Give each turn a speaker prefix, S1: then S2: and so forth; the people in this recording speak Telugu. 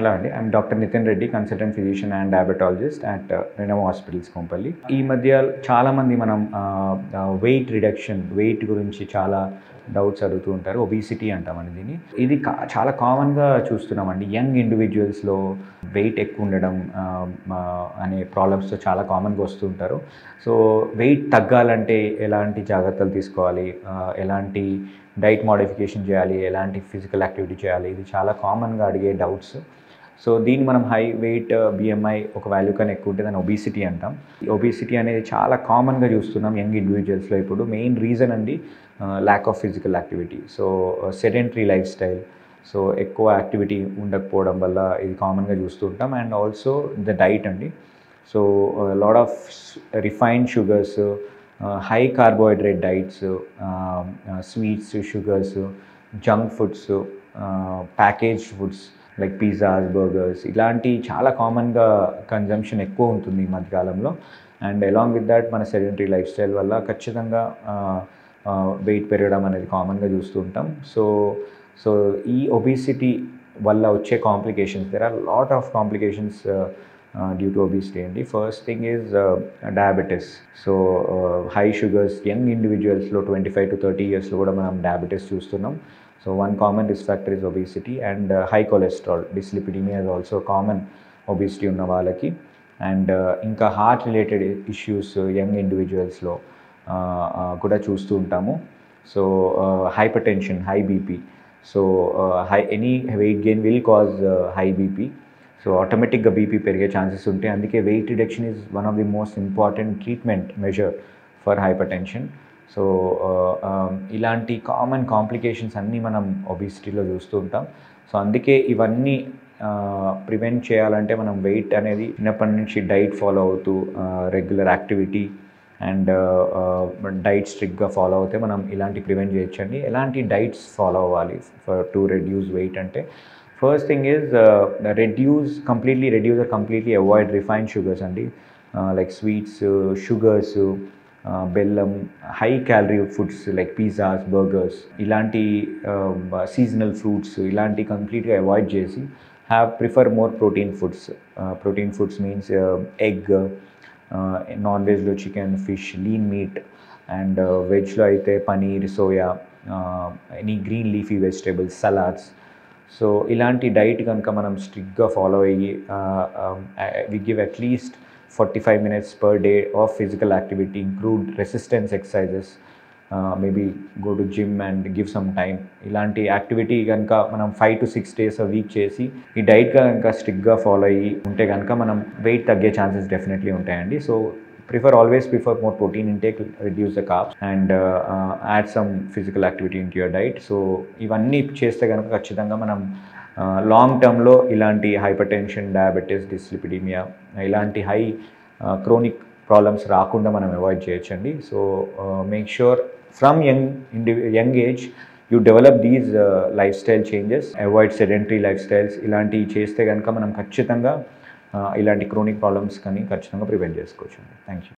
S1: హలో అండి. I'm doctor Nitin Reddy, consultant physician and diabetologist at Renova hospitals Kompally. ఈ మధ్య చాలామంది మనం వెయిట్ రిడక్షన్, వెయిట్ గురించి చాలా డౌట్స్ అడుగుతూ ఉంటారు. ఒబిసిటీ అంటామండి దీన్ని. ఇది చాలా కామన్గా చూస్తున్నామండి. యంగ్ ఇండివిజువల్స్లో వెయిట్ ఎక్కువ ఉండడం అనే ప్రాబ్లమ్స్తో చాలా కామన్గా వస్తుంటారు. సో వెయిట్ తగ్గాలంటే ఎలాంటి జాగ్రత్తలు తీసుకోవాలి, ఎలాంటి డైట్ మోడిఫికేషన్ చేయాలి, ఎలాంటి ఫిజికల్ యాక్టివిటీ చేయాలి, ఇది చాలా కామన్గా అడిగే డౌట్స్. సో దీన్ని మనం హై వెయిట్, బిఎంఐ ఒక వాల్యూ కన్నా ఎక్కువ ఉంటే దాన్ని ఒబిసిటీ అంటాం. ఒబిసిటీ అనేది చాలా కామన్గా చూస్తున్నాం యంగ్ ఇండివిజువల్స్లో. ఇప్పుడు మెయిన్ రీజన్ అండి lack of physical activity. So sedentary life style, so ఎక్కువ యాక్టివిటీ ఉండకపోవడం వల్ల ఇది కామన్గా చూస్తూ ఉంటాం. అండ్ ఆల్సో ద డైట్ అండి. So lot of refined sugars, high carbohydrate diets, sweets, sugars, junk foods, package foods like pizzas, burgers, ఇలాంటి చాలా కామన్గా కన్జంప్షన్ ఎక్కువ ఉంటుంది ఈ మధ్యకాలంలో. అండ్ అలాంగ్ విత్ దాట్ మన సెడెంటరీ లైఫ్ స్టైల్ వల్ల ఖచ్చితంగా వెయిట్ పెరగడం అనేది కామన్గా చూస్తూ ఉంటాం. సో ఈ ఒబిసిటీ వల్ల వచ్చే complications, there are lot of complications due to obesity అండి. First thing is diabetes. So high sugars young ఇండివిజువల్స్లో 25 to 30 ఇయర్స్లో కూడా మనం డయాబెటీస్ చూస్తున్నాం. So one common risk factor is obesity, and high cholesterol, dyslipidemia is also common obesity ఉన్న వాళ్ళకి. అండ్ ఇంకా హార్ట్ రిలేటెడ్ ఇష్యూస్ యంగ్ ఇండివిజువల్స్లో కూడా చూస్తూ ఉంటాము. So hyper tension, high BP. So any weight gain will cause high BP. So ఆటోమేటిక్గా బీపీ పెరిగే ఛాన్సెస్ ఉంటాయి. అందుకే weight reduction is one of the most important treatment measure for hyper tension. So ఇలాంటి కామన్ కాంప్లికేషన్స్ అన్నీ మనం ఒబిసిటీలో చూస్తూ ఉంటాం. సో అందుకే ఇవన్నీ ప్రివెంట్ చేయాలంటే మనం వెయిట్ అనేది చిన్నప్పటి నుంచి డైట్ ఫాలో అవుతూ, రెగ్యులర్ యాక్టివిటీ అండ్ డైట్ స్ట్రిక్ట్గా ఫాలో అవుతే మనం ఇలాంటి ప్రివెంట్ చేయొచ్చండి. ఎలాంటి డైట్స్ ఫాలో అవ్వాలి ఫర్ టు రెడ్యూస్ వెయిట్ అంటే, first thing is reduce or completely avoid refined sugars అండి. లైక్ స్వీట్స్, షుగర్స్, బెల్లం, high calorie foods like pizzas, burgers, ఇలాంటి సీజనల్ ఫ్రూట్స్, ఇలాంటి కంప్లీట్గా అవాయిడ్ చేసి prefer more protein foods. Protein foods means egg, non వెజ్లో chicken, fish, lean meat, and వెజ్లో అయితే paneer, soya, any green leafy vegetables, salads. So ఇలాంటి డైట్ కనుక మనం స్ట్రిక్ట్గా ఫాలో అయ్యి we give at least 45 minutes per day of physical activity, include resistance exercises, maybe go to gym and give some time. ఇలాంటి యాక్టివిటీ కనుక మనం 5 to 6 days a week చేసి ఈ డైట్ కనుక స్ట్రిక్ట్గా ఫాలో అయ్యి ఉంటే కనుక మనం వెయిట్ తగ్గే ఛాన్సెస్ డెఫినెట్లీ ఉంటాయండి. So always prefer more protein intake, reduce the carbs, and add some physical activity into your diet. So ఇవన్నీ చేస్తే కనుక ఖచ్చితంగా మనం లాంగ్ టర్మ్లో ఇలాంటి హైపర్ టెన్షన్, డయాబెటీస్, డిస్లిపిడీమియా, ఇలాంటి హై క్రోనిక్ ప్రాబ్లమ్స్ రాకుండా మనం అవాయిడ్ చేయొచ్చండి. So make sure from young age you develop these life style changes, avoid sedentary life styles. ఇలాంటివి చేస్తే కనుక మనం ఖచ్చితంగా ఇలాంటి క్రోనిక్ ప్రాబ్లమ్స్ కానీ ఖచ్చితంగా ప్రివెంట్ చేసుకోవచ్చు. Thank you.